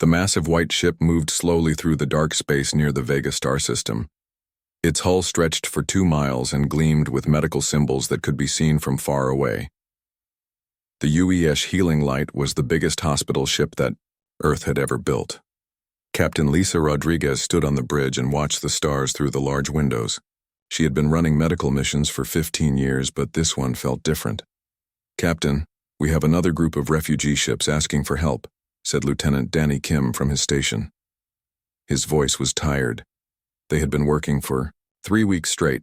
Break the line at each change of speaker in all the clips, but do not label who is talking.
The massive white ship moved slowly through the dark space near the Vega star system. Its hull stretched for 2 miles and gleamed with medical symbols that could be seen from far away. The HFY Healing Light was the biggest hospital ship that Earth had ever built. Captain Lisa Rodriguez stood on the bridge and watched the stars through the large windows. She had been running medical missions for 15 years, but this one felt different. "Captain, we have another group of refugee ships asking for help," said Lieutenant Danny Kim from his station. His voice was tired. They had been working for 3 weeks straight,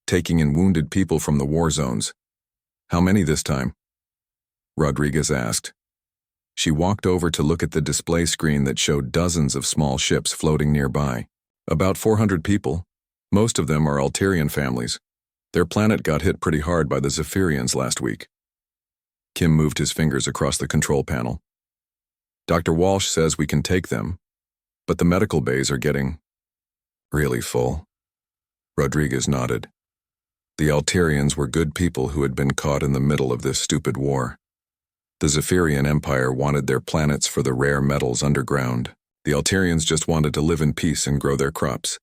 taking in wounded people from the war zones. "How many this time?" Rodriguez asked. She walked over to look at the display screen that showed dozens of small ships floating nearby. "About 400 people. Most of them are Altarian families. Their planet got hit pretty hard by the Zephyrians last week." Kim moved his fingers across the control panel. "Dr. Walsh says we can take them, but the medical bays are getting really full." Rodriguez nodded. The Altarians were good people who had been caught in the middle of this stupid war. The Zephyrian Empire wanted their planets for the rare metals underground. The Altarians just wanted to live in peace and grow their crops.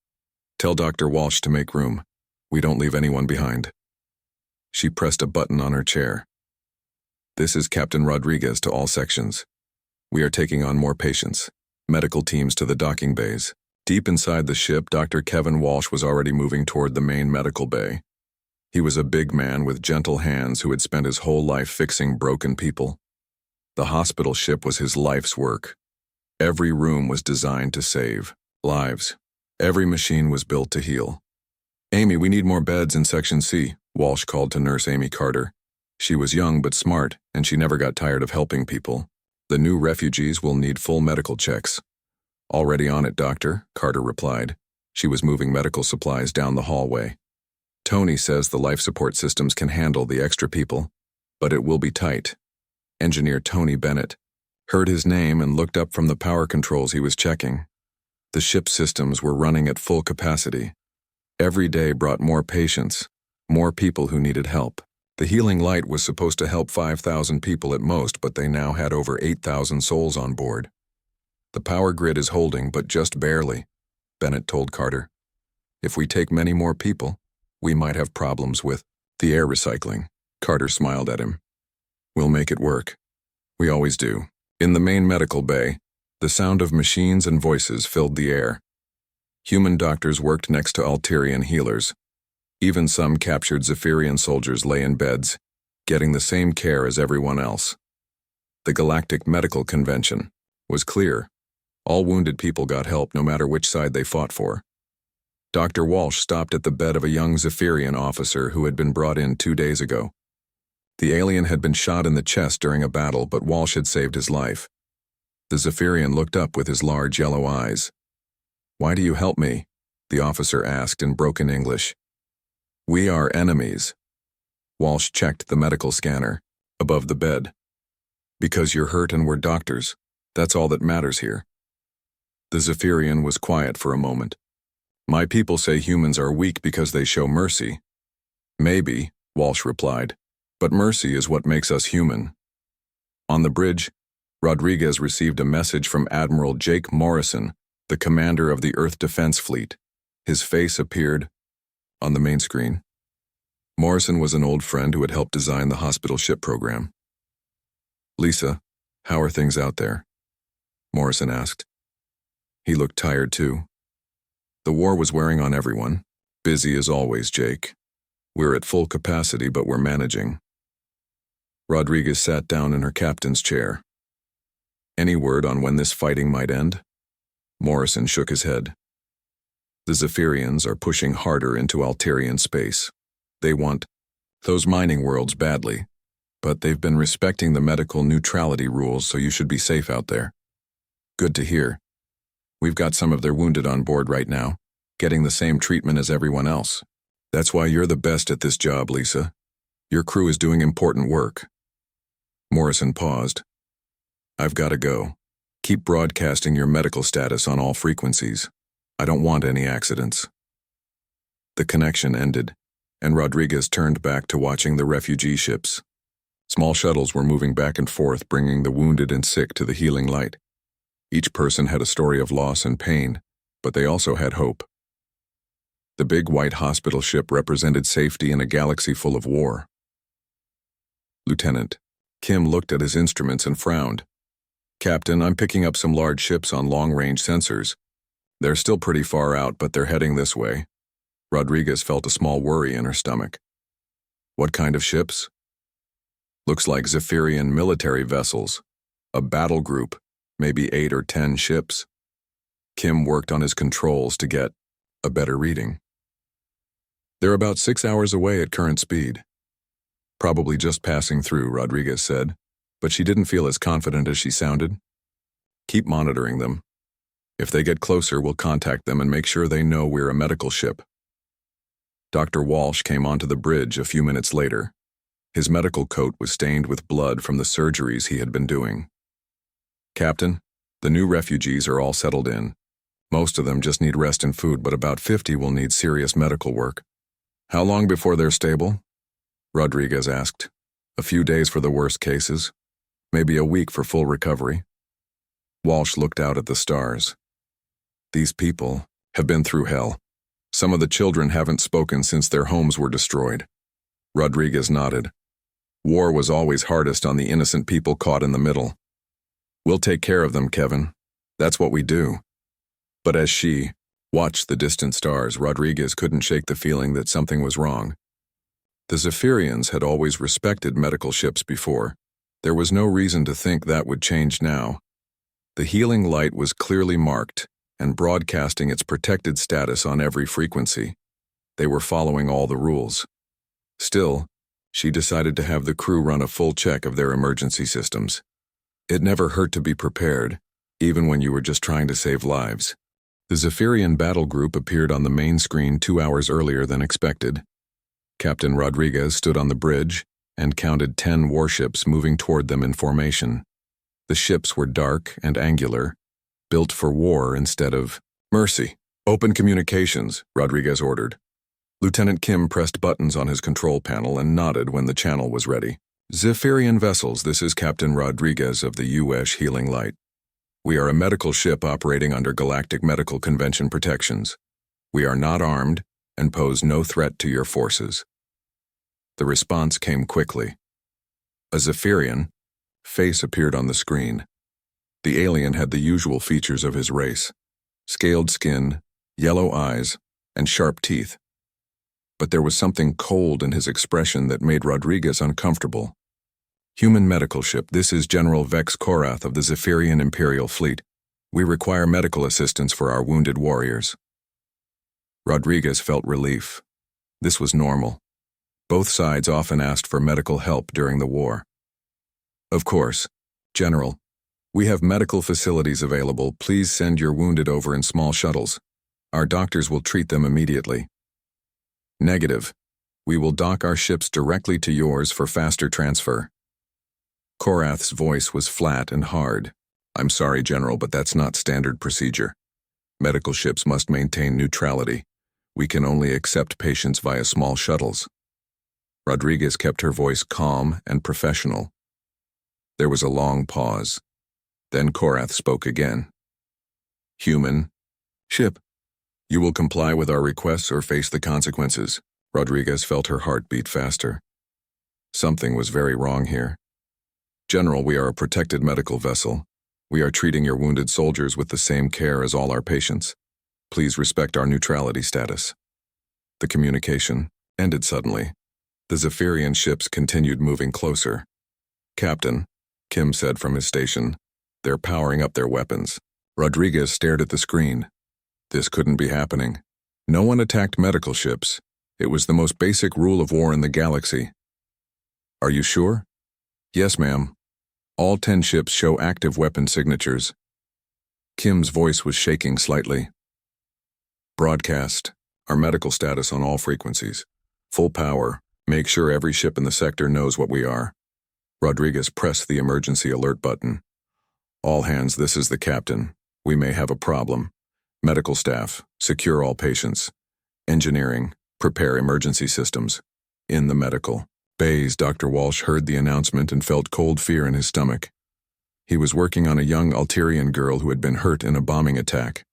"Tell Dr. Walsh to make room. We don't leave anyone behind." She pressed a button on her chair. "This is Captain Rodriguez to all sections. We are taking on more patients. Medical teams to the docking bays." Deep inside the ship, Dr. Kevin Walsh was already moving toward the main medical bay. He was a big man with gentle hands who had spent his whole life fixing broken people. The hospital ship was his life's work. Every room was designed to save lives. Every machine was built to heal. "Amy, we need more beds in Section C," Walsh called to Nurse Amy Carter. She was young but smart, and she never got tired of helping people. "The new refugees will need full medical checks." "Already on it, Doctor," Carter replied. She was moving medical supplies down the hallway. "Tony says the life support systems can handle the extra people, but it will be tight." Engineer Tony Bennett heard his name and looked up from the power controls he was checking. The ship's systems were running at full capacity. Every day brought more patients, more people who needed help. The healing light was supposed to help 5,000 people at most, but they now had over 8,000 souls on board. "The power grid is holding, but just barely," Bennett told Carter. "If we take many more people, we might have problems with the air recycling." Carter smiled at him. "We'll make it work. We always do." In the main medical bay, the sound of machines and voices filled the air. Human doctors worked next to Altarian healers. Even some captured Zephyrian soldiers lay in beds, getting the same care as everyone else. The Galactic Medical Convention was clear. All wounded people got help no matter which side they fought for. Dr. Walsh stopped at the bed of a young Zephyrian officer who had been brought in 2 days ago. The alien had been shot in the chest during a battle, but Walsh had saved his life. The Zephyrian looked up with his large yellow eyes. "Why do you help me?" the officer asked in broken English. "We are enemies." Walsh checked the medical scanner above the bed. "Because you're hurt and we're doctors. That's all that matters here." The Zephyrian was quiet for a moment. "My people say humans are weak because they show mercy." "Maybe," Walsh replied, "but mercy is what makes us human." On the bridge, Rodriguez received a message from Admiral Jake Morrison, the commander of the Earth Defense Fleet. His face appeared on the main screen. Morrison was an old friend who had helped design the hospital ship program. "Lisa, how are things out there?" Morrison asked. He looked tired too. "The war was wearing on everyone. Busy as always, Jake. We're at full capacity, but we're managing." Rodriguez sat down in her captain's chair. "Any word on when this fighting might end?" Morrison shook his head. "The Zephyrians are pushing harder into Altarian space. They want those mining worlds badly, but they've been respecting the medical neutrality rules, so you should be safe out there." "Good to hear. We've got some of their wounded on board right now, getting the same treatment as everyone else. That's why you're the best at this job, Lisa. Your crew is doing important work." Morrison paused. "I've got to go. Keep broadcasting your medical status on all frequencies. I don't want any accidents." The connection ended, and Rodriguez turned back to watching the refugee ships. Small shuttles were moving back and forth, bringing the wounded and sick to the healing light. Each person had a story of loss and pain, but they also had hope. The big white hospital ship represented safety in a galaxy full of war. Lieutenant Kim looked at his instruments and frowned. "Captain, I'm picking up some large ships on long-range sensors. They're still pretty far out, but they're heading this way." Rodriguez felt a small worry in her stomach. "What kind of ships?" "Looks like Zephyrian military vessels. A battle group, maybe 8 or 10 ships." Kim worked on his controls to get a better reading. "They're about 6 hours away at current speed." "Probably just passing through," Rodriguez said, but she didn't feel as confident as she sounded. "Keep monitoring them. If they get closer, we'll contact them and make sure they know we're a medical ship." Dr. Walsh came onto the bridge a few minutes later. His medical coat was stained with blood from the surgeries he had been doing. "Captain, the new refugees are all settled in. Most of them just need rest and food, but about 50 will need serious medical work." "How long before they're stable?" Rodriguez asked. "A few days for the worst cases. Maybe a week for full recovery." Walsh looked out at the stars. "These people have been through hell. Some of the children haven't spoken since their homes were destroyed." Rodriguez nodded. "War was always hardest on the innocent people caught in the middle. We'll take care of them, Kevin. That's what we do." But as she watched the distant stars, Rodriguez couldn't shake the feeling that something was wrong. The Zephyrians had always respected medical ships before. There was no reason to think that would change now. The healing light was clearly marked and broadcasting its protected status on every frequency. They were following all the rules. Still, she decided to have the crew run a full check of their emergency systems. It never hurt to be prepared, even when you were just trying to save lives. The Zephyrian battle group appeared on the main screen 2 hours earlier than expected. Captain Rodriguez stood on the bridge and counted 10 warships moving toward them in formation. The ships were dark and angular, built for war instead of mercy. "Open communications," Rodriguez ordered. Lieutenant Kim pressed buttons on his control panel and nodded when the channel was ready. "Zephyrian vessels, this is Captain Rodriguez of the U.S. Healing Light. We are a medical ship operating under Galactic Medical Convention protections. We are not armed and pose no threat to your forces." The response came quickly. A Zephyrian face appeared on the screen. The alien had the usual features of his race: scaled skin, yellow eyes, and sharp teeth. But there was something cold in his expression that made Rodriguez uncomfortable. "Human medical ship, this is General Vex Korath of the Zephyrian Imperial Fleet. We require medical assistance for our wounded warriors." Rodriguez felt relief. This was normal. Both sides often asked for medical help during the war. "Of course, General. We have medical facilities available. Please send your wounded over in small shuttles. Our doctors will treat them immediately." "Negative. We will dock our ships directly to yours for faster transfer." Korath's voice was flat and hard. "I'm sorry, General, but that's not standard procedure. Medical ships must maintain neutrality. We can only accept patients via small shuttles." Rodriguez kept her voice calm and professional. There was a long pause. Then Korath spoke again. "Human ship, you will comply with our requests or face the consequences." Rodriguez felt her heart beat faster. Something was very wrong here. "General, we are a protected medical vessel. We are treating your wounded soldiers with the same care as all our patients. Please respect our neutrality status." The communication ended suddenly. The Zephyrian ships continued moving closer. "Captain," Kim said from his station, "they're powering up their weapons." Rodriguez stared at the screen. This couldn't be happening. No one attacked medical ships. It was the most basic rule of war in the galaxy. "Are you sure?" "Yes, ma'am. All 10 ships show active weapon signatures." Kim's voice was shaking slightly. "Broadcast our medical status on all frequencies. Full power. Make sure every ship in the sector knows what we are." Rodriguez pressed the emergency alert button. "All hands, this is the captain. We may have a problem. Medical staff, secure all patients. Engineering, prepare emergency systems." In the medical bays, Dr. Walsh heard the announcement and felt cold fear in his stomach. He was working on a young Altarian girl who had been hurt in a bombing attack.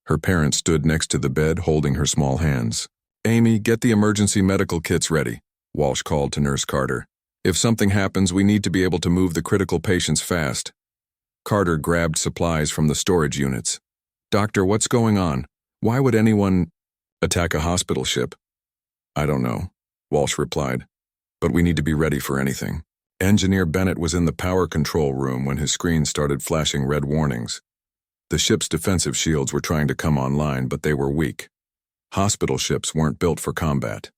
Her parents stood next to the bed holding her small hands. "Amy, get the emergency medical kits ready," Walsh called to Nurse Carter. "If something happens, we need to be able to move the critical patients fast." Carter grabbed supplies from the storage units. "Doctor, what's going on? Why would anyone attack a hospital ship?" "I don't know," Walsh replied, "but we need to be ready for anything." Engineer Bennett was in the power control room when his screen started flashing red warnings. The ship's defensive shields were trying to come online, but they were weak. Hospital ships weren't built for combat.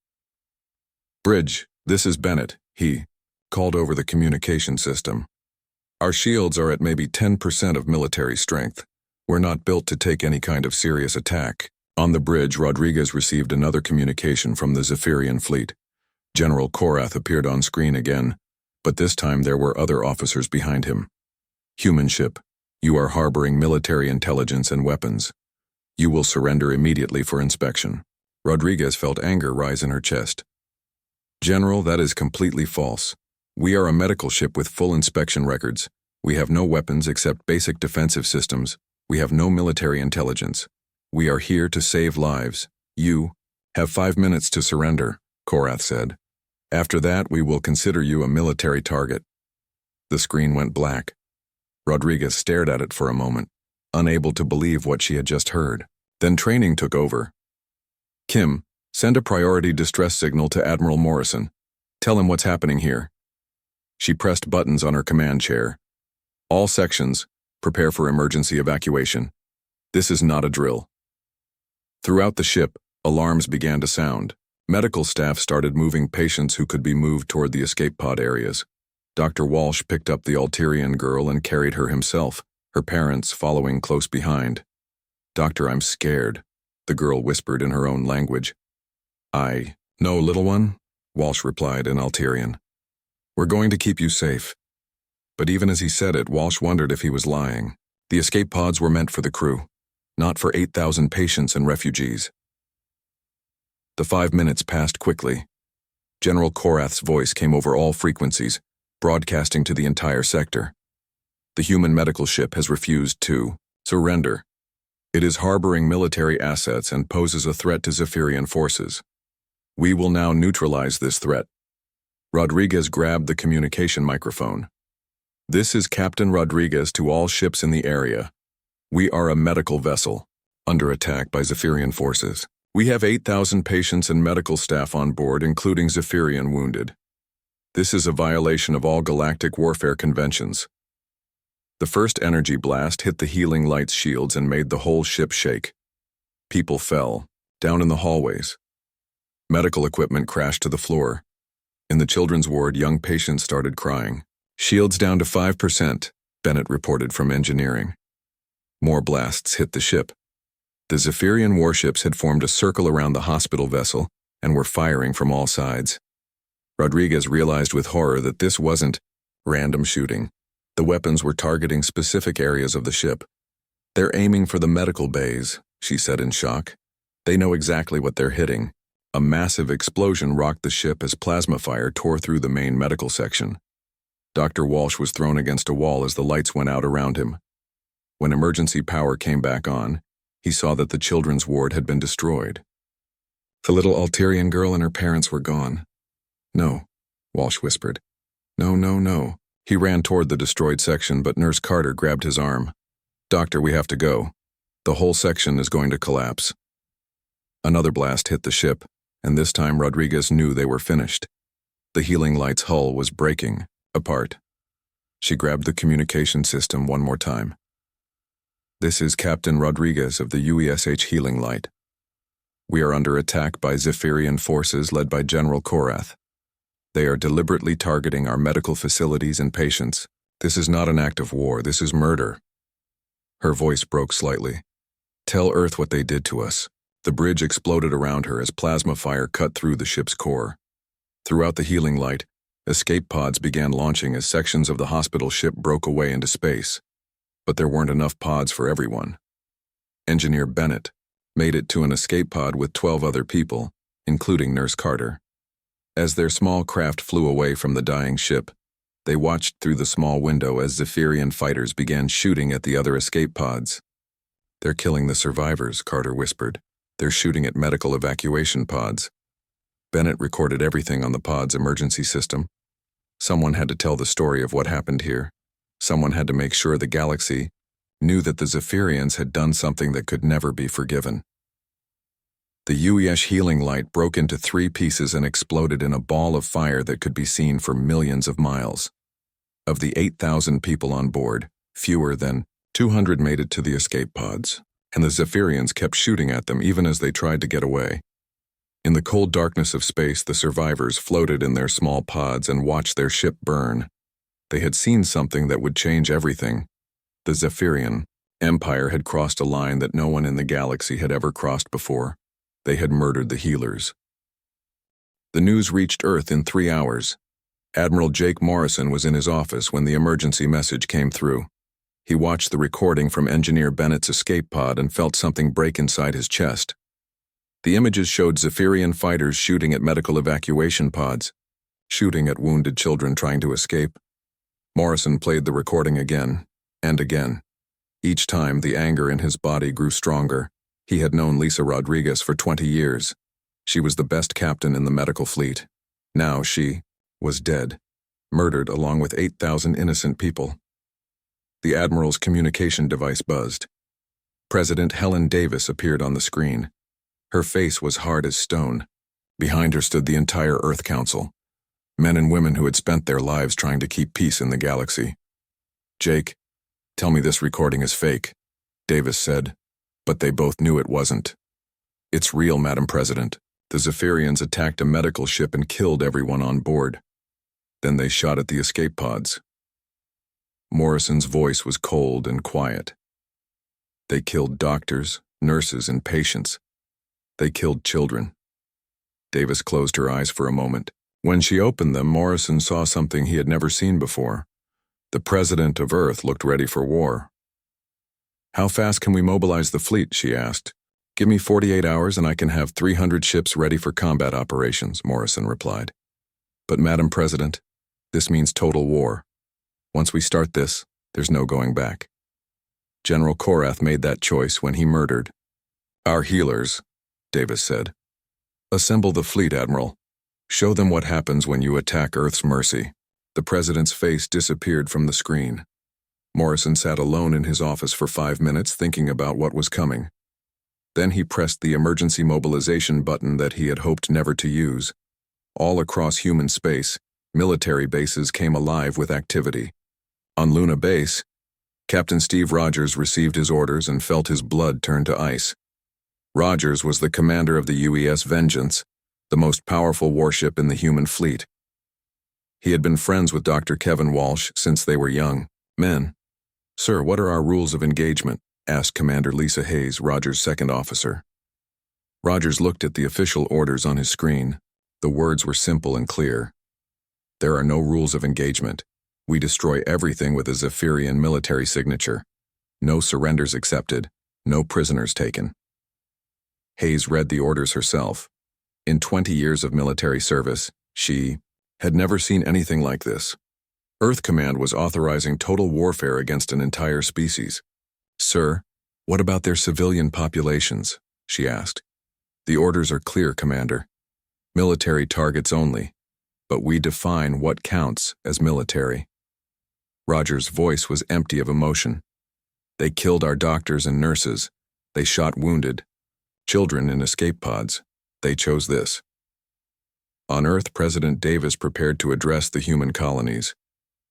"Bridge, this is Bennett," he called over the communication system. "Our shields are at maybe 10% of military strength. We're not built to take any kind of serious attack." On the bridge, Rodriguez received another communication from the Zephyrian fleet. General Korath appeared on screen again, but this time there were other officers behind him. "Human ship, you are harboring military intelligence and weapons. You will surrender immediately for inspection." Rodriguez felt anger rise in her chest. "General, that is completely false. We are a medical ship with full inspection records. We have no weapons except basic defensive systems. We have no military intelligence. We are here to save lives. You have 5 minutes to surrender," Korath said. "After that, we will consider you a military target." The screen went black. Rodriguez stared at it for a moment, unable to believe what she had just heard. Then training took over. "Kim, send a priority distress signal to Admiral Morrison. Tell him what's happening here." She pressed buttons on her command chair. "All sections, prepare for emergency evacuation. This is not a drill." Throughout the ship, alarms began to sound. Medical staff started moving patients who could be moved toward the escape pod areas. Dr. Walsh picked up the Altarian girl and carried her himself, her parents following close behind. "Doctor, I'm scared," the girl whispered in her own language. "I know, little one," Walsh replied in Altarian. "We're going to keep you safe." But even as he said it, Walsh wondered if he was lying. The escape pods were meant for the crew, not for 8,000 patients and refugees. The 5 minutes passed quickly. General Korath's voice came over all frequencies, broadcasting to the entire sector. "The human medical ship has refused to surrender. It is harboring military assets and poses a threat to Zephyrian forces. We will now neutralize this threat." Rodriguez grabbed the communication microphone. "This is Captain Rodriguez to all ships in the area. We are a medical vessel, under attack by Zephyrian forces. We have 8,000 patients and medical staff on board, including Zephyrian wounded. This is a violation of all galactic warfare conventions." The first energy blast hit the healing light's shields and made the whole ship shake. People fell, down in the hallways. Medical equipment crashed to the floor. In the children's ward, young patients started crying. "Shields down to 5%, Bennett reported from engineering. More blasts hit the ship. The Zephyrian warships had formed a circle around the hospital vessel and were firing from all sides. Rodriguez realized with horror that this wasn't random shooting. The weapons were targeting specific areas of the ship. "They're aiming for the medical bays," she said in shock. "They know exactly what they're hitting." A massive explosion rocked the ship as plasma fire tore through the main medical section. Dr. Walsh was thrown against a wall as the lights went out around him. When emergency power came back on, he saw that the children's ward had been destroyed. The little Altarian girl and her parents were gone. "No," Walsh whispered. "No, no, no." He ran toward the destroyed section, but Nurse Carter grabbed his arm. "Doctor, we have to go. The whole section is going to collapse." Another blast hit the ship, and this time Rodriguez knew they were finished. The healing light's hull was breaking apart. She grabbed the communication system one more time. "This is Captain Rodriguez of the UESH Healing Light. We are under attack by Zephyrian forces led by General Korath. They are deliberately targeting our medical facilities and patients. This is not an act of war, this is murder." Her voice broke slightly. "Tell Earth what they did to us." The bridge exploded around her as plasma fire cut through the ship's core. Throughout the healing light, escape pods began launching as sections of the hospital ship broke away into space. But there weren't enough pods for everyone. Engineer Bennett made it to an escape pod with 12 other people, including Nurse Carter. As their small craft flew away from the dying ship, They watched through the small window as Zephyrian fighters began shooting at the other escape pods. "They're killing the survivors," Carter whispered. "They're shooting at medical evacuation pods." Bennett recorded everything on the pod's emergency system. Someone had to tell the story of what happened here. Someone had to make sure the galaxy knew that the Zephyrians had done something that could never be forgiven. The HFY healing light broke into 3 pieces and exploded in a ball of fire that could be seen for millions of miles. Of the 8,000 people on board, fewer than 200 made it to the escape pods, and the Zephyrians kept shooting at them even as they tried to get away. In the cold darkness of space, the survivors floated in their small pods and watched their ship burn. They had seen something that would change everything. The Zephyrian Empire had crossed a line that no one in the galaxy had ever crossed before. They had murdered the healers. The news reached Earth in 3 hours. Admiral Jake Morrison was in his office when the emergency message came through. He watched the recording from Engineer Bennett's escape pod and felt something break inside his chest. The images showed Zephyrian fighters shooting at medical evacuation pods, shooting at wounded children trying to escape. Morrison played the recording again and again. Each time, the anger in his body grew stronger. He had known Lisa Rodriguez for 20 years. She was the best captain in the medical fleet. Now she was dead, murdered along with 8,000 innocent people. The Admiral's communication device buzzed. President Helen Davis appeared on the screen. Her face was hard as stone. Behind her stood the entire Earth Council, men and women who had spent their lives trying to keep peace in the galaxy. "Jake, tell me this recording is fake," Davis said, but they both knew it wasn't. "It's real, Madam President. The Zephyrians attacked a medical ship and killed everyone on board. Then they shot at the escape pods." Morrison's voice was cold and quiet. "They killed doctors, nurses, and patients. They killed children." Davis closed her eyes for a moment. When she opened them, Morrison saw something he had never seen before. The President of Earth looked ready for war. "How fast can we mobilize the fleet?" she asked. "Give me 48 hours and I can have 300 ships ready for combat operations," Morrison replied. "But Madam President, this means total war. Once we start this, there's no going back. General Korath made that choice when he murdered our healers," Davis said. "Assemble the fleet, Admiral. Show them what happens when you attack Earth's mercy." The President's face disappeared from the screen. Morrison sat alone in his office for 5 minutes thinking about what was coming. Then he pressed the emergency mobilization button that he had hoped never to use. All across human space, military bases came alive with activity. On Luna Base, Captain Steve Rogers received his orders and felt his blood turn to ice. Rogers was the commander of the UES Vengeance, the most powerful warship in the human fleet. He had been friends with Dr. Kevin Walsh since they were young men. "Sir, what are our rules of engagement?" asked Commander Lisa Hayes, Rogers' second officer. Rogers looked at the official orders on his screen. The words were simple and clear. "There are no rules of engagement. We destroy everything with a Zephyrian military signature. No surrenders accepted, no prisoners taken." Hayes read the orders herself. In 20 years of military service, she had never seen anything like this. Earth Command was authorizing total warfare against an entire species. "Sir, what about their civilian populations?" she asked. "The orders are clear, Commander. Military targets only, but we define what counts as military." Rogers' voice was empty of emotion. "They killed our doctors and nurses. They shot wounded. Children in escape pods. They chose this." On Earth, President Davis prepared to address the human colonies.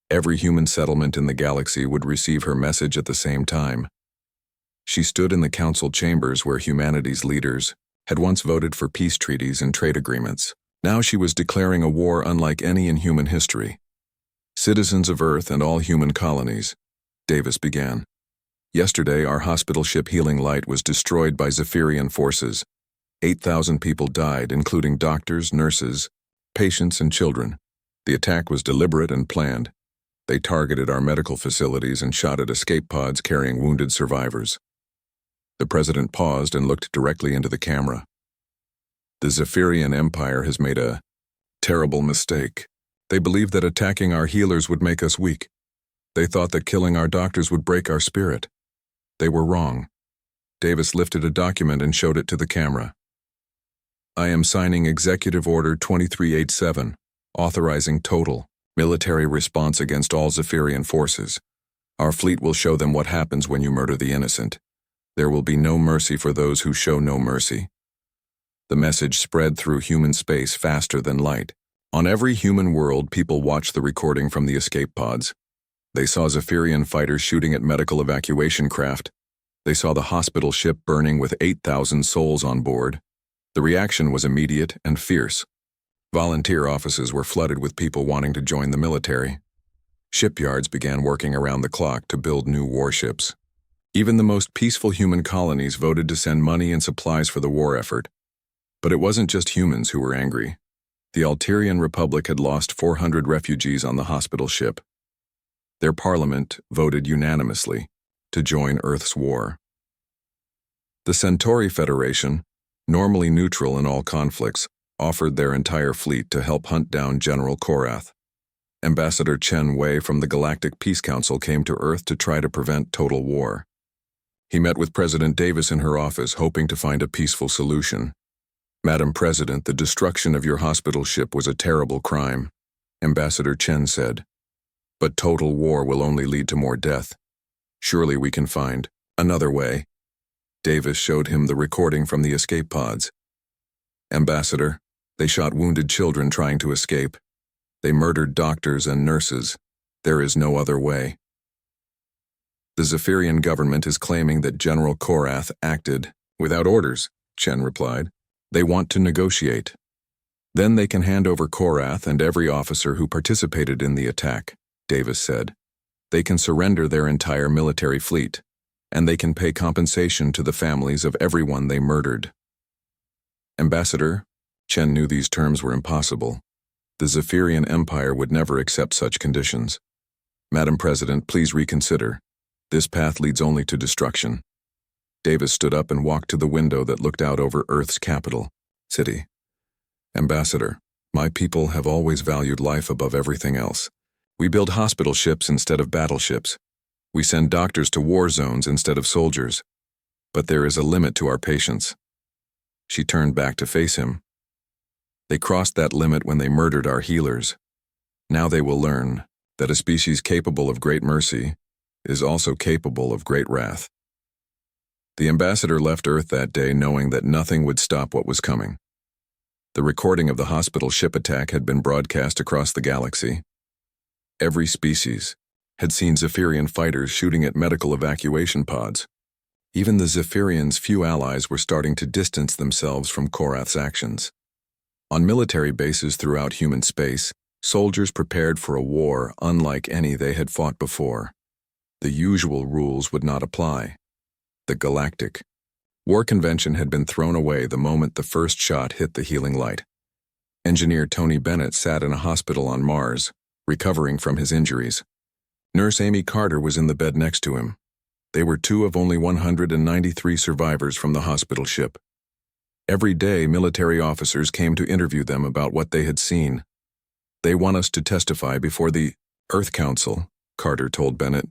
Every human settlement in the galaxy would receive her message at the same time. She stood in the council chambers where humanity's leaders had once voted for peace treaties and trade agreements. Now she was declaring a war unlike any in human history. "Citizens of Earth and all human colonies," Davis began. "Yesterday, our hospital ship Healing Light was destroyed by Zephyrian forces. 8,000 people died, including doctors, nurses, patients, and children. The attack was deliberate and planned. They targeted our medical facilities and shot at escape pods carrying wounded survivors." The President paused and looked directly into the camera. "The Zephyrian Empire has made a terrible mistake," They believed that attacking our healers would make us weak. They thought that killing our doctors would break our spirit. They were wrong. Davis lifted a document and showed it to the camera. I am signing Executive Order 2387, authorizing total military response against all Zephyrian forces. Our fleet will show them what happens when you murder the innocent. There will be no mercy for those who show no mercy. The message spread through human space faster than light. On every human world, people watched the recording from the escape pods. They saw Zephyrian fighters shooting at medical evacuation craft. They saw the hospital ship burning with 8,000 souls on board. The reaction was immediate and fierce. Volunteer offices were flooded with people wanting to join the military. Shipyards began working around the clock to build new warships. Even the most peaceful human colonies voted to send money and supplies for the war effort. But it wasn't just humans who were angry. The Alterian Republic had lost 400 refugees on the hospital ship. Their parliament voted unanimously to join Earth's war. The Centauri Federation, normally neutral in all conflicts, offered their entire fleet to help hunt down General Korath. Ambassador Chen Wei from the Galactic Peace Council came to Earth to try to prevent total war. He met with President Davis in her office, hoping to find a peaceful solution. Madam President, the destruction of your hospital ship was a terrible crime, Ambassador Chen said. But total war will only lead to more death. Surely we can find another way. Davis showed him the recording from the escape pods. Ambassador, they shot wounded children trying to escape. They murdered doctors and nurses. There is no other way. The Zephyrian government is claiming that General Korath acted without orders, Chen replied. They want to negotiate. Then they can hand over Korath and every officer who participated in the attack, Davis said. They can surrender their entire military fleet, and they can pay compensation to the families of everyone they murdered. Ambassador, Chen knew these terms were impossible. The Zephyrian Empire would never accept such conditions. Madam President, please reconsider. This path leads only to destruction. Davis stood up and walked to the window that looked out over Earth's capital, city. Ambassador, my people have always valued life above everything else. We build hospital ships instead of battleships. We send doctors to war zones instead of soldiers. But there is a limit to our patience. She turned back to face him. They crossed that limit when they murdered our healers. Now they will learn that a species capable of great mercy is also capable of great wrath. The ambassador left Earth that day knowing that nothing would stop what was coming. The recording of the hospital ship attack had been broadcast across the galaxy. Every species had seen Zephyrian fighters shooting at medical evacuation pods. Even the Zephyrians' few allies were starting to distance themselves from Korath's actions. On military bases throughout human space, soldiers prepared for a war unlike any they had fought before. The usual rules would not apply. The Galactic War Convention had been thrown away the moment the first shot hit the healing light. Engineer Tony Bennett sat in a hospital on Mars, recovering from his injuries. Nurse Amy Carter was in the bed next to him. They were two of only 193 survivors from the hospital ship. Every day, military officers came to interview them about what they had seen. They want us to testify before the Earth Council, Carter told Bennett.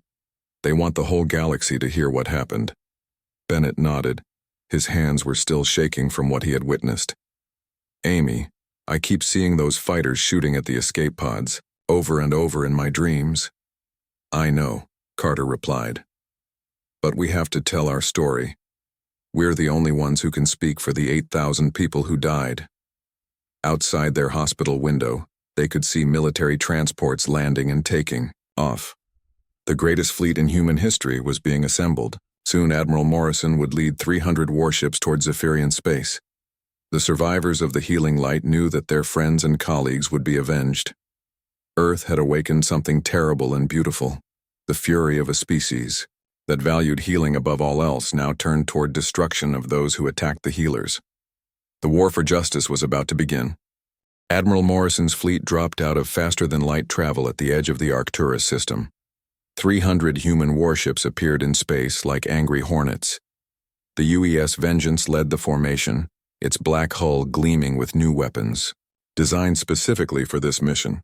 They want the whole galaxy to hear what happened. Bennett nodded. His hands were still shaking from what he had witnessed. Amy, I keep seeing those fighters shooting at the escape pods, over and over in my dreams. I know, Carter replied. But we have to tell our story. We're the only ones who can speak for the 8,000 people who died. Outside their hospital window, they could see military transports landing and taking off. The greatest fleet in human history was being assembled. Soon Admiral Morrison would lead 300 warships towards Zephyrian space. The survivors of the healing light knew that their friends and colleagues would be avenged. Earth had awakened something terrible and beautiful. The fury of a species that valued healing above all else now turned toward destruction of those who attacked the healers. The war for justice was about to begin. Admiral Morrison's fleet dropped out of faster-than-light travel at the edge of the Arcturus system. 300 human warships appeared in space like angry hornets. The UES Vengeance led the formation, its black hull gleaming with new weapons, designed specifically for this mission.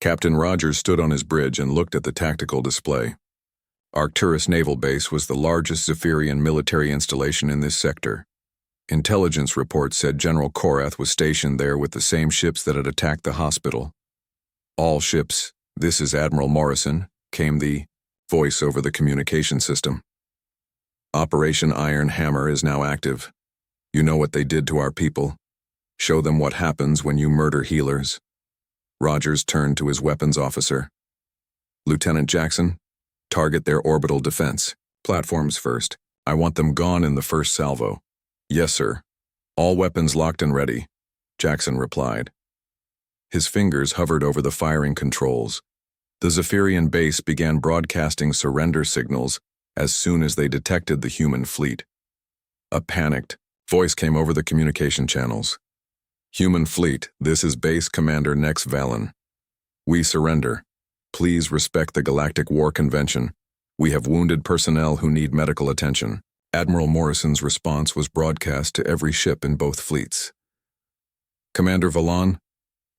Captain Rogers stood on his bridge and looked at the tactical display. Arcturus Naval Base was the largest Zephyrian military installation in this sector. Intelligence reports said General Korath was stationed there with the same ships that had attacked the hospital. "All ships, this is Admiral Morrison," came the voice over the communication system. "Operation Iron Hammer is now active. You know what they did to our people. Show them what happens when you murder healers." Rogers turned to his weapons officer. "Lieutenant Jackson, target their orbital defense. Platforms first. I want them gone in the first salvo." "Yes, sir. All weapons locked and ready," Jackson replied. His fingers hovered over the firing controls. The Zephyrian base began broadcasting surrender signals as soon as they detected the human fleet. A panicked voice came over the communication channels. "Human fleet, this is Base Commander Nex Valen. We surrender. Please respect the Galactic War Convention. We have wounded personnel who need medical attention." Admiral Morrison's response was broadcast to every ship in both fleets. "Commander Vallon,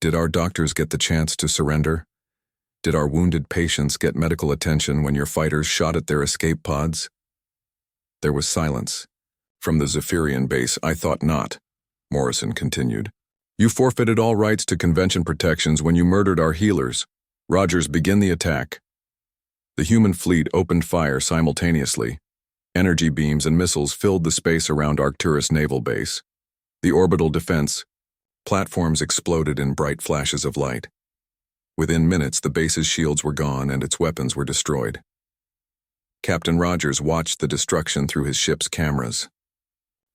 did our doctors get the chance to surrender? Did our wounded patients get medical attention when your fighters shot at their escape pods?" There was silence. "From the Zephyrian base, I thought not," Morrison continued. "You forfeited all rights to convention protections when you murdered our healers. Rogers, begin the attack." The human fleet opened fire simultaneously. Energy beams and missiles filled the space around Arcturus Naval Base. The orbital defense platforms exploded in bright flashes of light. Within minutes, the base's shields were gone and its weapons were destroyed. Captain Rogers watched the destruction through his ship's cameras.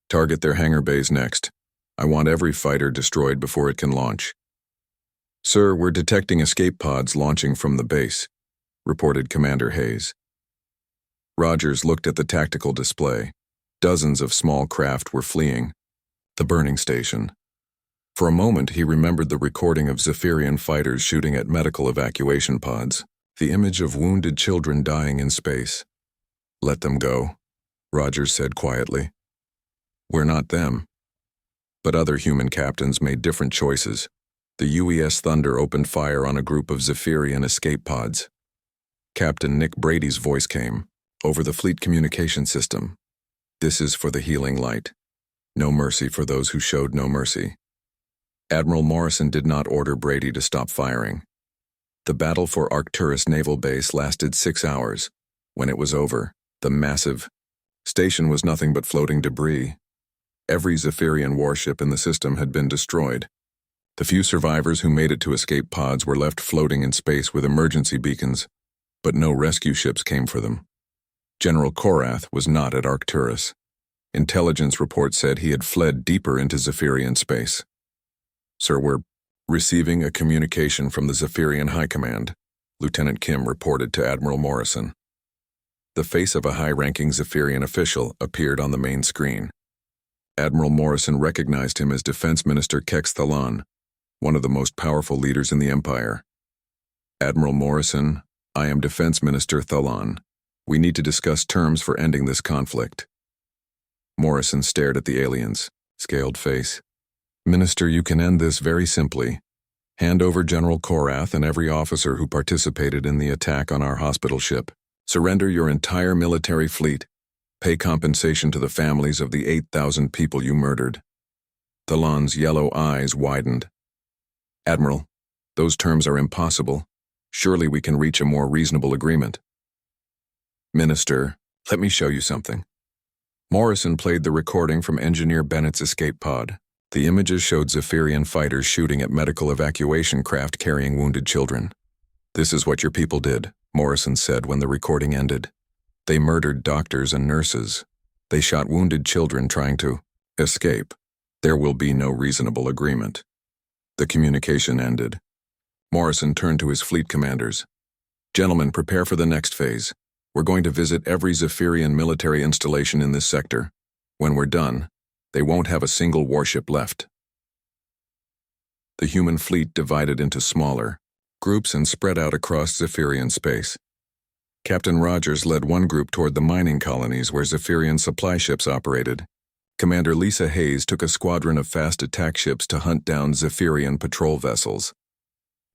"Target their hangar bays next. I want every fighter destroyed before it can launch." "Sir, we're detecting escape pods launching from the base," reported Commander Hayes. Rogers looked at the tactical display. Dozens of small craft were fleeing the burning station. For a moment, he remembered the recording of Zephyrian fighters shooting at medical evacuation pods, the image of wounded children dying in space. "Let them go," Rogers said quietly. "We're not them." But other human captains made different choices. The UES Thunder opened fire on a group of Zephyrian escape pods. Captain Nick Brady's voice came over the fleet communication system. "This is for the healing light. No mercy for those who showed no mercy." Admiral Morrison did not order Brady to stop firing. The battle for Arcturus Naval Base lasted 6 hours. When it was over, the massive station was nothing but floating debris. Every Zephyrian warship in the system had been destroyed. The few survivors who made it to escape pods were left floating in space with emergency beacons, but no rescue ships came for them. General Korath was not at Arcturus. Intelligence reports said he had fled deeper into Zephyrian space. "Sir, we're receiving a communication from the Zephyrian High Command," Lieutenant Kim reported to Admiral Morrison. The face of a high-ranking Zephyrian official appeared on the main screen. Admiral Morrison recognized him as Defense Minister Kex Thalan, one of the most powerful leaders in the Empire. "Admiral Morrison, I am Defense Minister Thalan. We need to discuss terms for ending this conflict." Morrison stared at the alien's scaled face. "Minister, you can end this very simply. Hand over General Korath and every officer who participated in the attack on our hospital ship. Surrender your entire military fleet. Pay compensation to the families of the 8,000 people you murdered." Thalan's yellow eyes widened. "Admiral, those terms are impossible. Surely we can reach a more reasonable agreement." "Minister, let me show you something." Morrison played the recording from Engineer Bennett's escape pod. The images showed Zephyrian fighters shooting at medical evacuation craft carrying wounded children. "This is what your people did," Morrison said when the recording ended. "They murdered doctors and nurses. They shot wounded children trying to escape. There will be no reasonable agreement." The communication ended. Morrison turned to his fleet commanders. "Gentlemen, prepare for the next phase. We're going to visit every Zephyrian military installation in this sector. When we're done, they won't have a single warship left." The human fleet divided into smaller groups and spread out across Zephyrian space. Captain Rogers led one group toward the mining colonies where Zephyrian supply ships operated. Commander Lisa Hayes took a squadron of fast attack ships to hunt down Zephyrian patrol vessels.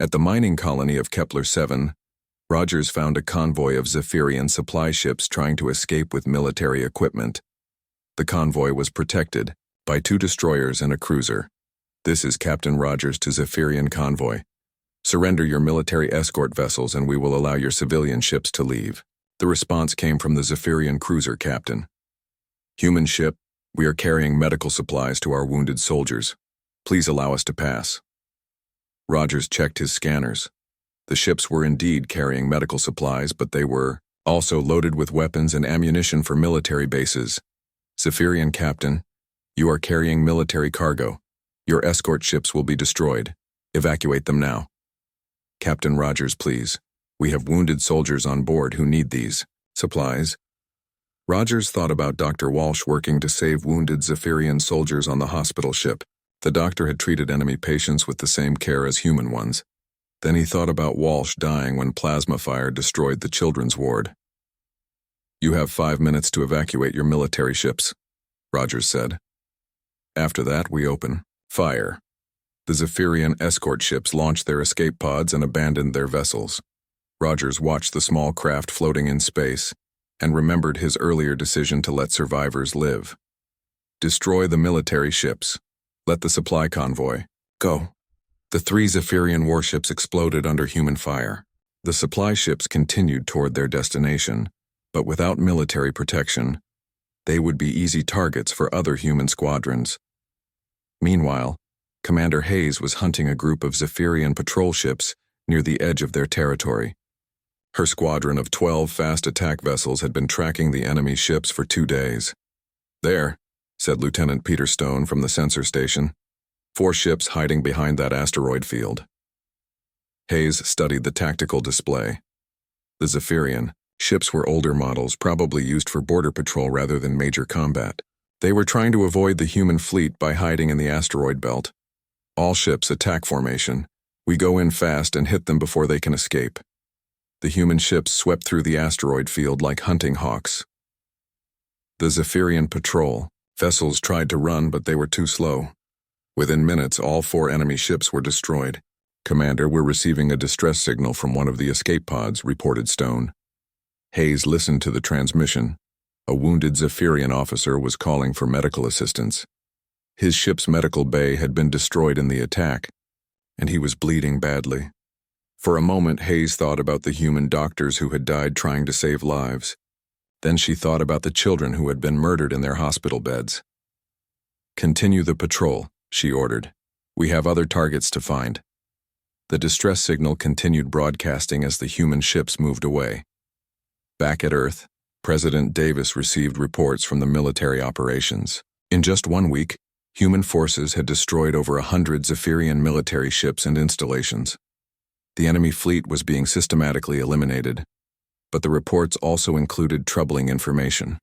At the mining colony of Kepler-7, Rogers found a convoy of Zephyrian supply ships trying to escape with military equipment. The convoy was protected by 2 destroyers and a cruiser. "This is Captain Rogers to Zephyrian convoy. Surrender your military escort vessels and we will allow your civilian ships to leave." The response came from the Zephyrian cruiser captain. "Human ship, we are carrying medical supplies to our wounded soldiers. Please allow us to pass." Rogers checked his scanners. The ships were indeed carrying medical supplies, but they were also loaded with weapons and ammunition for military bases. "Zephyrian captain, you are carrying military cargo. Your escort ships will be destroyed. Evacuate them now." "Captain Rogers, please. We have wounded soldiers on board who need these supplies." Rogers thought about Dr. Walsh working to save wounded Zephyrian soldiers on the hospital ship. The doctor had treated enemy patients with the same care as human ones. Then he thought about Walsh dying when plasma fire destroyed the children's ward. "You have 5 minutes to evacuate your military ships," Rogers said. "After that, we open fire." The Zephyrian escort ships launched their escape pods and abandoned their vessels. Rogers watched the small craft floating in space and remembered his earlier decision to let survivors live. Destroy the military ships. Let the supply convoy go. The 3 Zephyrian warships exploded under human fire. The supply ships continued toward their destination, but without military protection, they would be easy targets for other human squadrons. Meanwhile, Commander Hayes was hunting a group of Zephyrian patrol ships near the edge of their territory. Her squadron of 12 fast attack vessels had been tracking the enemy ships for 2 days. "There," said Lieutenant Peter Stone from the sensor station. 4 ships hiding behind that asteroid field." Hayes studied the tactical display. The Zephyrian ships were older models, probably used for border patrol rather than major combat. They were trying to avoid the human fleet by hiding in the asteroid belt. "All ships attack formation. We go in fast and hit them before they can escape." The human ships swept through the asteroid field like hunting hawks. The Zephyrian patrol vessels tried to run, but they were too slow. Within minutes, all 4 enemy ships were destroyed. "Commander, we're receiving a distress signal from one of the escape pods," reported Stone. Hayes listened to the transmission. A wounded Zephyrian officer was calling for medical assistance. His ship's medical bay had been destroyed in the attack, and he was bleeding badly. For a moment, Hayes thought about the human doctors who had died trying to save lives. Then she thought about the children who had been murdered in their hospital beds. "Continue the patrol," she ordered. "We have other targets to find." The distress signal continued broadcasting as the human ships moved away. Back at Earth, President Davis received reports from the military operations. In just 1 week, human forces had destroyed over 100 Zephyrian military ships and installations. The enemy fleet was being systematically eliminated, but the reports also included troubling information.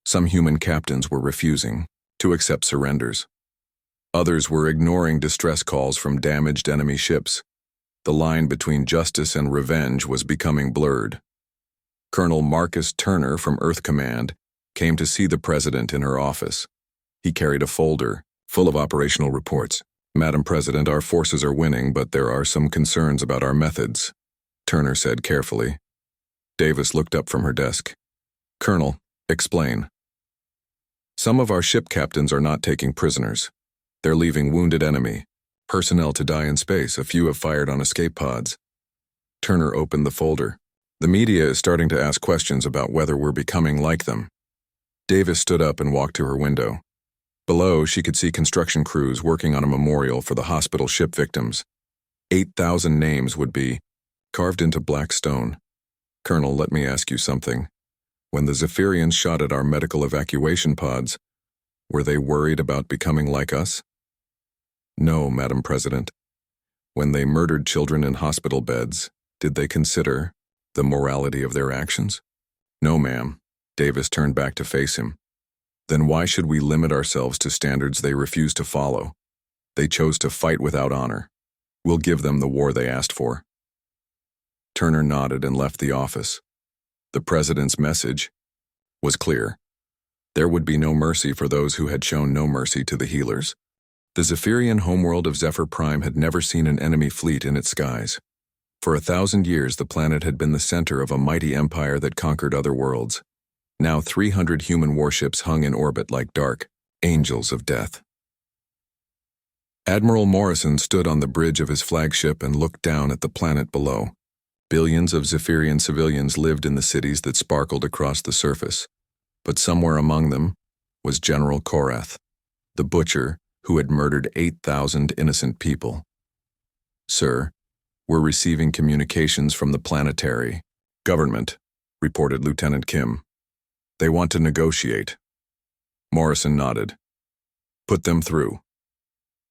Some human captains were refusing to accept surrenders. Others were ignoring distress calls from damaged enemy ships. The line between justice and revenge was becoming blurred. Colonel Marcus Turner from Earth Command came to see the president in her office. He carried a folder full of operational reports. "Madam President, our forces are winning, but there are some concerns about our methods," Turner said carefully. Davis looked up from her desk. "Colonel, explain." "Some of our ship captains are not taking prisoners. They're leaving wounded enemy personnel to die in space. A few have fired on escape pods." Turner opened the folder. "The media is starting to ask questions about whether we're becoming like them." Davis stood up and walked to her window. Below, she could see construction crews working on a memorial for the hospital ship victims. 8,000 names would be carved into black stone. "Colonel, let me ask you something. When the Zephyrians shot at our medical evacuation pods, were they worried about becoming like us?" "No, Madam President. When they murdered children in hospital beds, did they consider the morality of their actions?" "No, ma'am." Davis turned back to face him. "Then why should we limit ourselves to standards they refuse to follow? They chose to fight without honor. We'll give them the war they asked for." Turner nodded and left the office. The president's message was clear. There would be no mercy for those who had shown no mercy to the healers. The Zephyrian homeworld of Zephyr Prime had never seen an enemy fleet in its skies. For 1,000 years, the planet had been the center of a mighty empire that conquered other worlds. Now 300 human warships hung in orbit like dark angels of death. Admiral Morrison stood on the bridge of his flagship and looked down at the planet below. Billions of Zephyrian civilians lived in the cities that sparkled across the surface, but somewhere among them was General Korath, the butcher who had murdered 8,000 innocent people. "Sir, we're receiving communications from the planetary government," reported Lieutenant Kim. "They want to negotiate." Morrison nodded. "Put them through."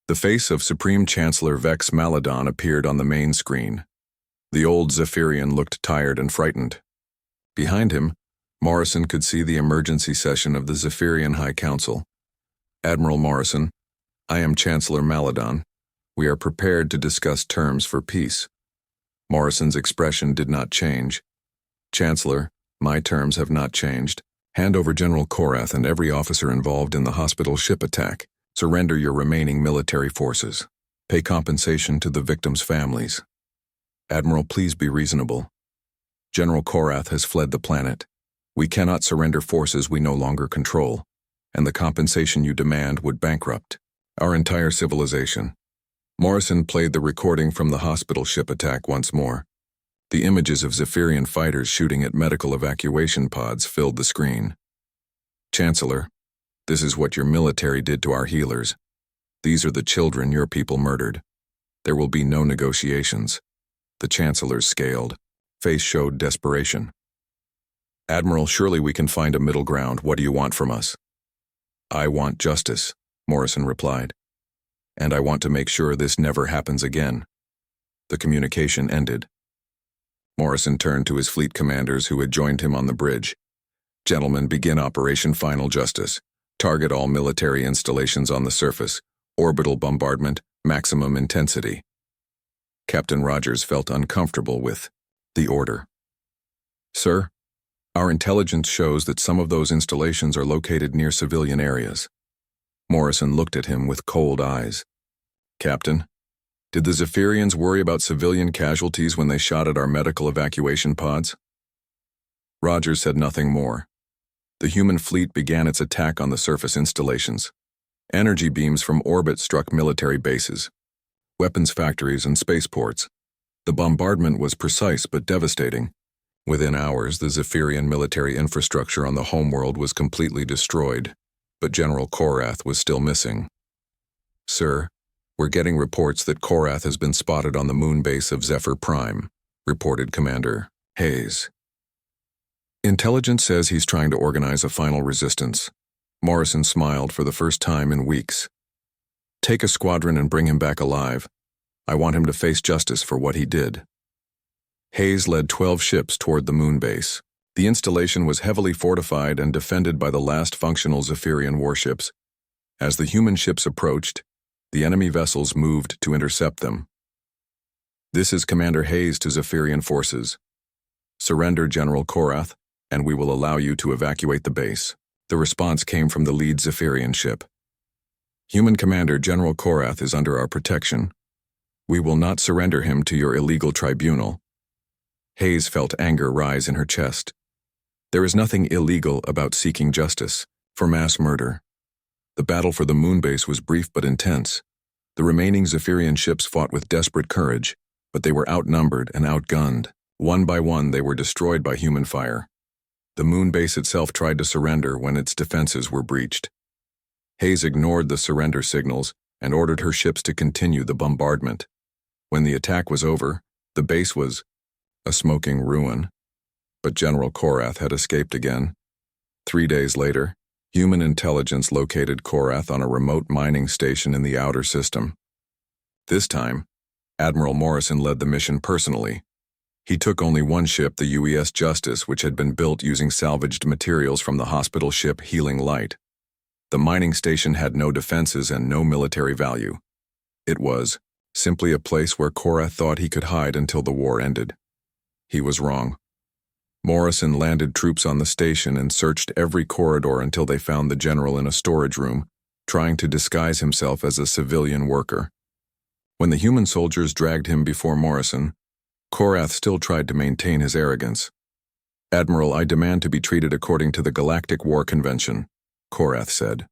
The face of Supreme Chancellor Vex Maladon appeared on the main screen. The old Zephyrian looked tired and frightened. Behind him, Morrison could see the emergency session of the Zephyrian High Council. "Admiral Morrison, I am Chancellor Maladon. We are prepared to discuss terms for peace." Morrison's expression did not change. "Chancellor, my terms have not changed. Hand over General Korath and every officer involved in the hospital ship attack. Surrender your remaining military forces. Pay compensation to the victims' families." "Admiral, please be reasonable. General Korath has fled the planet. We cannot surrender forces we no longer control, and the compensation you demand would bankrupt our entire civilization." Morrison played the recording from the hospital ship attack once more. The images of Zephyrian fighters shooting at medical evacuation pods filled the screen. "Chancellor, this is what your military did to our healers. These are the children your people murdered. There will be no negotiations." The Chancellor scaled. Face showed desperation. "Admiral, surely we can find a middle ground. What do you want from us?" "I want justice," Morrison replied. "And I want to make sure this never happens again." The communication ended. Morrison turned to his fleet commanders who had joined him on the bridge. "Gentlemen, begin Operation Final Justice. Target all military installations on the surface. Orbital bombardment, maximum intensity." Captain Rogers felt uncomfortable with the order. "Sir, our intelligence shows that some of those installations are located near civilian areas." Morrison looked at him with cold eyes. "Captain, did the Zephyrians worry about civilian casualties when they shot at our medical evacuation pods?" Rogers said nothing more. The human fleet began its attack on the surface installations. Energy beams from orbit struck military bases, weapons factories, and spaceports. The bombardment was precise but devastating. Within hours, the Zephyrian military infrastructure on the homeworld was completely destroyed, but General Korath was still missing. "Sir, we're getting reports that Korath has been spotted on the moon base of Zephyr Prime," reported Commander Hayes. "Intelligence says he's trying to organize a final resistance." Morrison smiled for the first time in weeks. "Take a squadron and bring him back alive. I want him to face justice for what he did." Hayes led 12 ships toward the moon base. The installation was heavily fortified and defended by the last functional Zephyrian warships. As the human ships approached, the enemy vessels moved to intercept them. "This is Commander Hayes to Zephyrian forces. Surrender General Korath, and we will allow you to evacuate the base." The response came from the lead Zephyrian ship. "Human Commander, General Korath is under our protection. We will not surrender him to your illegal tribunal." Hayes felt anger rise in her chest. There is nothing illegal about seeking justice for mass murder. The battle for the moonbase was brief but intense. The remaining Zephyrian ships fought with desperate courage, but they were outnumbered and outgunned. One by one, they were destroyed by human fire. The moonbase itself tried to surrender when its defenses were breached. Hayes ignored the surrender signals and ordered her ships to continue the bombardment. When the attack was over, the base was a smoking ruin. But General Korath had escaped again. 3 days later, human intelligence located Korath on a remote mining station in the outer system. This time, Admiral Morrison led the mission personally. He took only one ship, the UES Justice, which had been built using salvaged materials from the hospital ship Healing Light. The mining station had no defenses and no military value. It was simply a place where Korath thought he could hide until the war ended. He was wrong. Morrison landed troops on the station and searched every corridor until they found the general in a storage room, trying to disguise himself as a civilian worker. When the human soldiers dragged him before Morrison, Korath still tried to maintain his arrogance. "Admiral, I demand to be treated according to the Galactic War Convention," Korath said.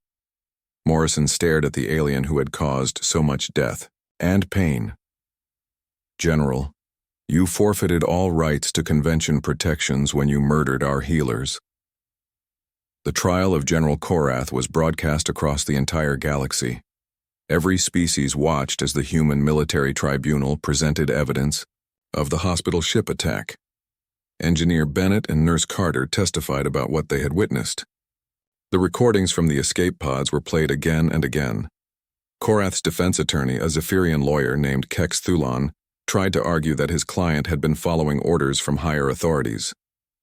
Morrison stared at the alien who had caused so much death and pain. "General, you forfeited all rights to convention protections when you murdered our healers." The trial of General Korath was broadcast across the entire galaxy. Every species watched as the human military tribunal presented evidence of the hospital ship attack. Engineer Bennett and Nurse Carter testified about what they had witnessed. The recordings from the escape pods were played again and again. Korath's defense attorney, a Zephyrian lawyer named Kex Thulon, tried to argue that his client had been following orders from higher authorities,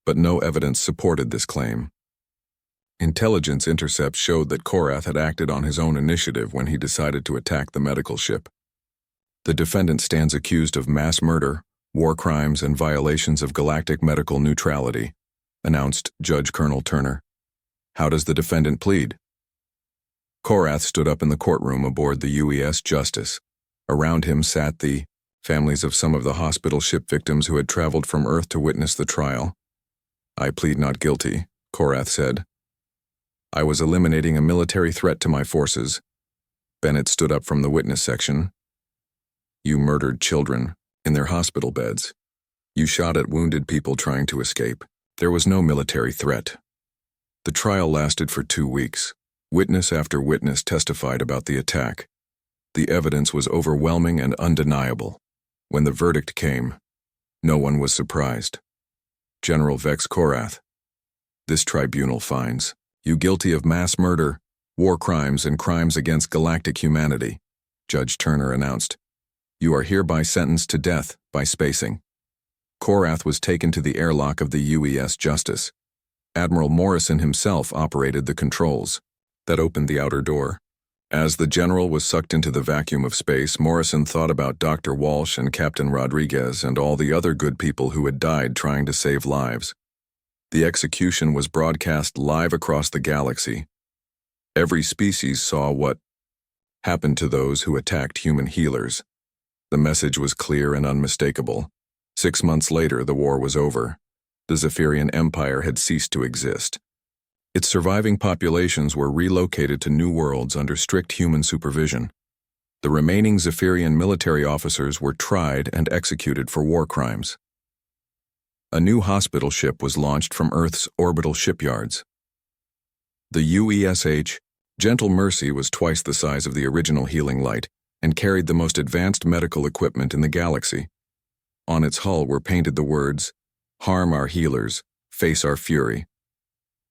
but no evidence supported this claim. Intelligence intercepts showed that Korath had acted on his own initiative when he decided to attack the medical ship. The defendant stands accused of mass murder, war crimes, and violations of galactic medical neutrality, announced Judge Colonel Turner. "How does the defendant plead?" Korath stood up in the courtroom aboard the UES Justice. Around him sat the families of some of the hospital ship victims who had traveled from Earth to witness the trial. "I plead not guilty," Korath said. "I was eliminating a military threat to my forces." Bennett stood up from the witness section. "You murdered children in their hospital beds. You shot at wounded people trying to escape. There was no military threat." The trial lasted for 2 weeks. Witness after witness testified about the attack. The evidence was overwhelming and undeniable. When the verdict came, no one was surprised. General Vex Korath, this tribunal finds you guilty of mass murder, war crimes, and crimes against galactic humanity, Judge Turner announced. "You are hereby sentenced to death by spacing." Korath was taken to the airlock of the UES Justice. Admiral Morrison himself operated the controls that opened the outer door. As the general was sucked into the vacuum of space, Morrison thought about Dr. Walsh and Captain Rodriguez and all the other good people who had died trying to save lives. The execution was broadcast live across the galaxy. Every species saw what happened to those who attacked human healers. The message was clear and unmistakable. 6 months later, the war was over. The Zephyrian Empire had ceased to exist. Its surviving populations were relocated to new worlds under strict human supervision. The remaining Zephyrian military officers were tried and executed for war crimes. A new hospital ship was launched from Earth's orbital shipyards. The UESH Gentle Mercy was twice the size of the original Healing Light and carried the most advanced medical equipment in the galaxy. On its hull were painted the words, "Harm our healers, face our fury."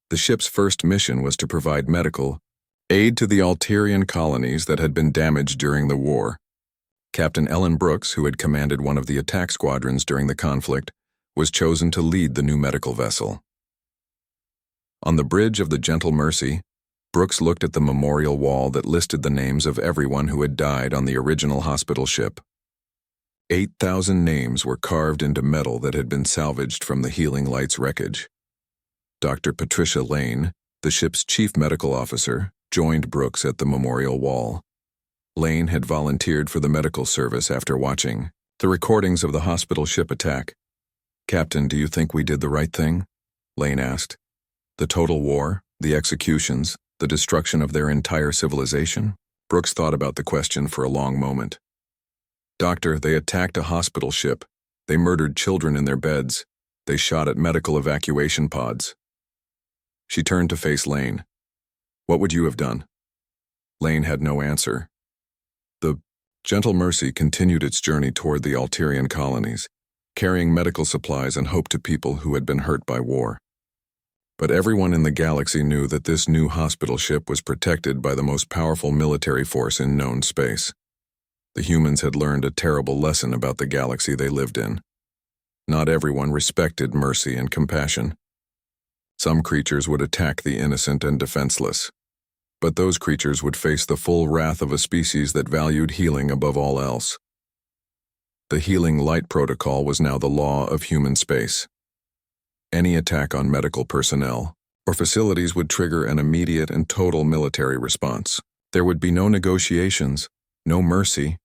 The ship's first mission was to provide medical aid to the Alterian colonies that had been damaged during the war. Captain Ellen Brooks, who had commanded one of the attack squadrons during the conflict, was chosen to lead the new medical vessel. On the bridge of the Gentle Mercy, Brooks looked at the memorial wall that listed the names of everyone who had died on the original hospital ship. 8,000 names were carved into metal that had been salvaged from the Healing Light's wreckage. Dr. Patricia Lane, the ship's chief medical officer, joined Brooks at the memorial wall. Lane had volunteered for the medical service after watching the recordings of the hospital ship attack. "Captain, do you think we did the right thing?" Lane asked. "The total war, the executions, the destruction of their entire civilization?" Brooks thought about the question for a long moment. "Doctor, they attacked a hospital ship. They murdered children in their beds. They shot at medical evacuation pods." She turned to face Lane. "What would you have done?" Lane had no answer. The Gentle Mercy continued its journey toward the Alterian colonies, carrying medical supplies and hope to people who had been hurt by war. But everyone in the galaxy knew that this new hospital ship was protected by the most powerful military force in known space. The humans had learned a terrible lesson about the galaxy they lived in. Not everyone respected mercy and compassion. Some creatures would attack the innocent and defenseless, but those creatures would face the full wrath of a species that valued healing above all else. The Healing Light Protocol was now the law of human space. Any attack on medical personnel or facilities would trigger an immediate and total military response. There would be no negotiations, no mercy,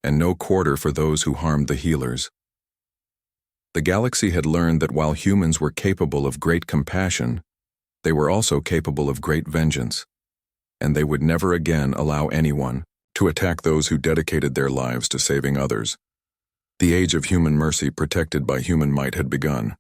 and no quarter for those who harmed the healers. The galaxy had learned that while humans were capable of great compassion, they were also capable of great vengeance, and they would never again allow anyone to attack those who dedicated their lives to saving others. The age of human mercy protected by human might had begun.